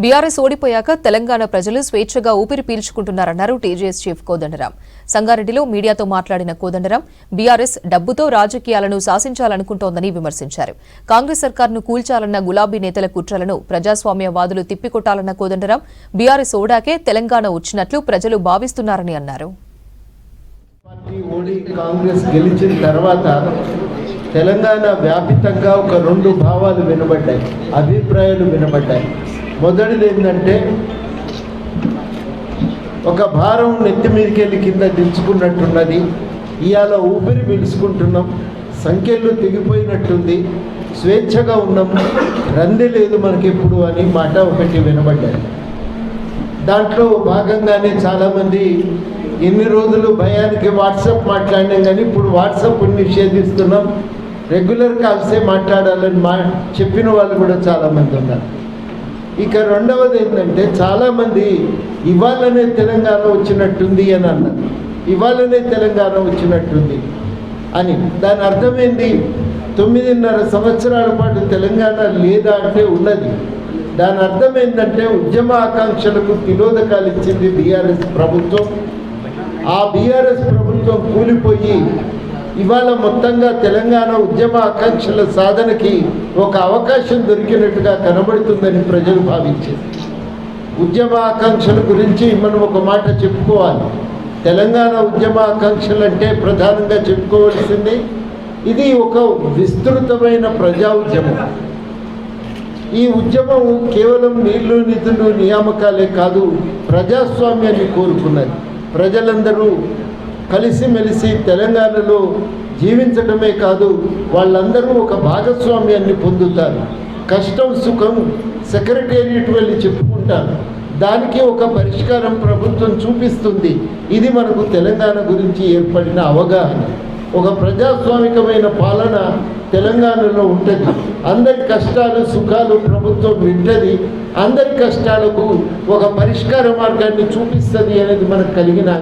BRS ఓడిపోయాక Telangana ప్రజలు స్వేచ్ఛగా ఊపిరి పీల్చుకుంటున్నారన్నారు టీజేఎస్ చీఫ్ కోదండరాం. సంగారెడ్డిలో మీడియాతో మాట్లాడిన కోదండరాం బీఆర్ఎస్ డబ్బుతో రాజకీయాలను శాసించాలనుకుంటోందని విమర్శించారు. కాంగ్రెస్ సర్కార్ను కూల్చాలన్న గులాబీ నేతల కుట్రలను ప్రజాస్వామ్యవాదులు తిప్పికొట్టాలన్న కోదండరాం బీఆర్ఎస్ ఓడాకే తెలంగాణ వచ్చినట్లు ప్రజలు భావిస్తున్నారని అన్నారు. తెలంగాణ వ్యాపితంగా ఒక రెండు భావాలు వినబడ్డాయి, అభిప్రాయాలు వినబడ్డాయి. మొదటిది ఏంటంటే ఒక భారం నెత్తి మీదకి వెళ్ళి కింద దించుకున్నట్టున్నది, ఇవాళ ఊపిరి పీల్చుకుంటున్నాం, సంఖ్యలు తెగిపోయినట్టుంది, స్వేచ్ఛగా ఉన్నాము, రంది లేదు మనకెప్పుడు అని మాట ఒకటి వినబడ్డాయి. దాంట్లో భాగంగానే చాలామంది ఎన్ని రోజులు భయానికి వాట్సాప్ మాట్లాడినాం కానీ ఇప్పుడు వాట్సాప్ నిషేధిస్తున్నాం, రెగ్యులర్ కాల్సే మాట్లాడాలని చెప్పిన వాళ్ళు కూడా చాలామంది ఉన్నారు. ఇక రెండవది ఏంటంటే చాలామంది ఇవాళనే తెలంగాణ వచ్చినట్టుంది అని అన్నారు. ఇవాళనే తెలంగాణ వచ్చినట్టుంది అని దాని అర్థమైంది 9.5 సంవత్సరాల పాటు తెలంగాణ లేదా అంటే ఉన్నది. దాని అర్థం ఏంటంటే ఉద్యమ ఆకాంక్షలకు తిలోదకాలు ఇచ్చింది బీఆర్ఎస్ ప్రభుత్వం. ఆ బీఆర్ఎస్ ప్రభుత్వం కూలిపోయి ఇవాళ మొత్తంగా తెలంగాణ ఉద్యమ ఆకాంక్షల సాధనకి ఒక అవకాశం దొరికినట్టుగా కనబడుతుందని ప్రజలు భావించారు. ఉద్యమ ఆకాంక్షల గురించి మనం ఒక మాట చెప్పుకోవాలి. తెలంగాణ ఉద్యమ ఆకాంక్షలు అంటే ప్రధానంగా చెప్పుకోవాల్సింది ఇది ఒక విస్తృతమైన ప్రజా ఉద్యమం. ఈ ఉద్యమం కేవలం నీళ్లు నిధులు నియామకాలే కాదు, ప్రజాస్వామ్యాన్ని కోరుకున్నది. ప్రజలందరూ కలిసిమెలిసి తెలంగాణలో జీవించడమే కాదు, వాళ్ళందరూ ఒక భాగస్వామ్యాన్ని పొందుతారు. కష్టం సుఖం సెక్రటేరియట్ వెళ్ళి చెప్పుకుంటారు, దానికి ఒక పరిష్కారం ప్రభుత్వం చూపిస్తుంది. ఇది మనకు తెలంగాణ గురించి ఏర్పడిన అవగాహన. ఒక ప్రజాస్వామికమైన పాలన తెలంగాణలో ఉంటుంది. అందరి కష్టాలు సుఖాలు ప్రభుత్వం వింటది, అందరి కష్టాలకు ఒక పరిష్కార మార్గాన్ని చూపిస్తుంది అనేది మనకు కలిగిన